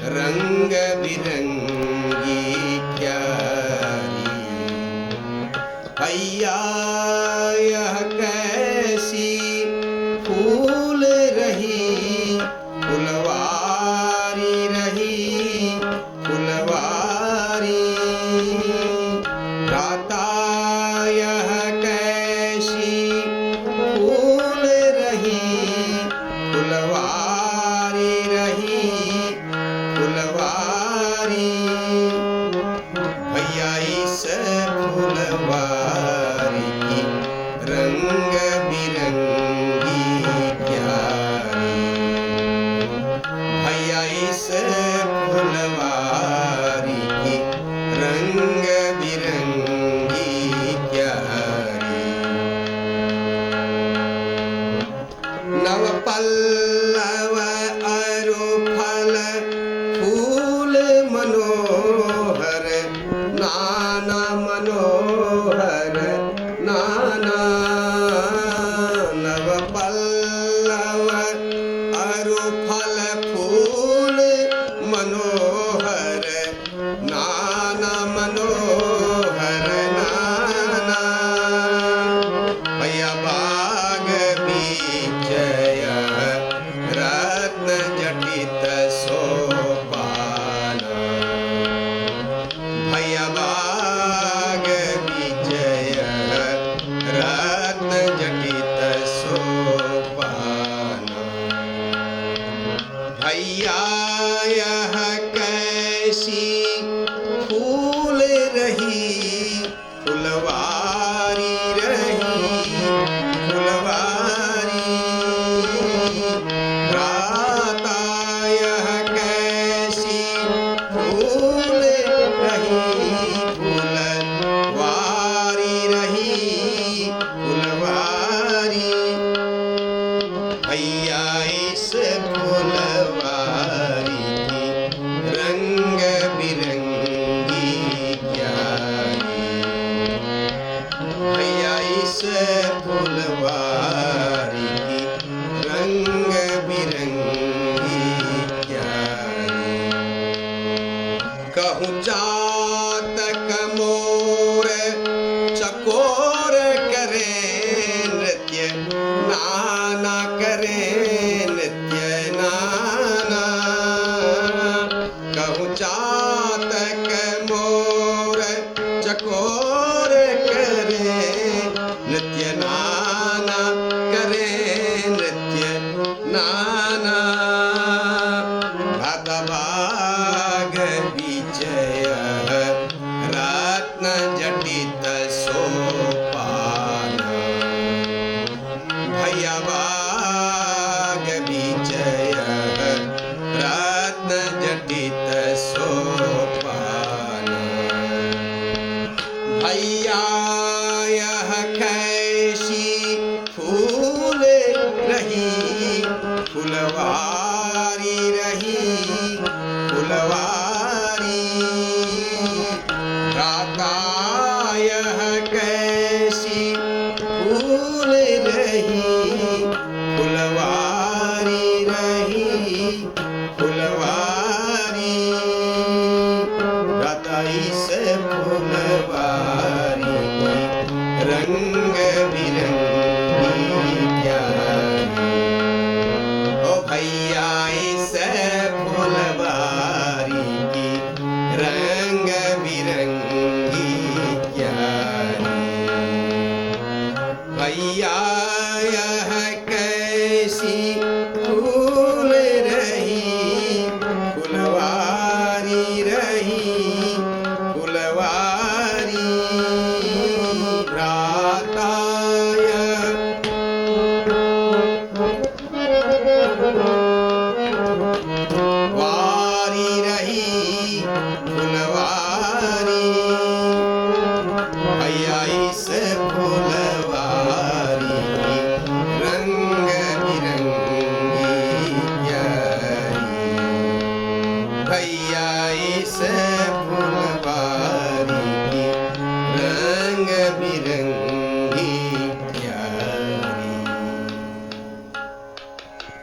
रंग बिरंगी क्यारी। भैया यह कैसी फूल रही, फुलवारी रही फुलवारी। राता यह कैसी फूल रही, फुलवारी रही फुलवारी। भैया इस फुलवारी की रंग बिरंगी क्यारी। भैया इस फुलवारी की रंग बिरंगी क्यारी। नव पल्लव अरु फल फूल मनोहर, नाना मनोहर नाना। नव पल्लव अरु फल फूल मनोहर, नाना मनोहर नाना। भैया बाग बीचय रत्न जटित सोपान। भैया बाग बीचय रत्न जटित सोपान। भैया यह कैसी फूल रही, फुलवारी रही फुलवारी। राता यह कैसी फूल रही, फुलवारी रही फुलवारी। भैया इस फुलवारी की रंग बिरंगी क्यारी। भैया इस फुलवारी की रंग बिरंगी क्यारी। कहूँ चातक मोर चकोर करे नृत्य, नाना करे नृत्य नाना। कहूँ चातक मोर चकोर करे नृत्य, नाना करे नृत्य नाना। भाग बीचय रत्न जटित सोपान। भैया बाग बीचय रत्न जटित सोपान। भैया यह कैसी फूल रही, फुलवारी रही फुलवारी। राता यह कैसी फूल रही, फुलवारी रही फुलवारी। राता इस फुलवारी की रंग बिरंगी क्यारी। ओ भैया इस फुलवारी की रंग बिरंगी क्यारी। भैया यह कैसी फूल रही, फुलवारी रही फुलवारी। राता वारी रही फुलवारी। भैया इस फुलवारी की रंग बिरंगी क्यारी। भैया इस फुल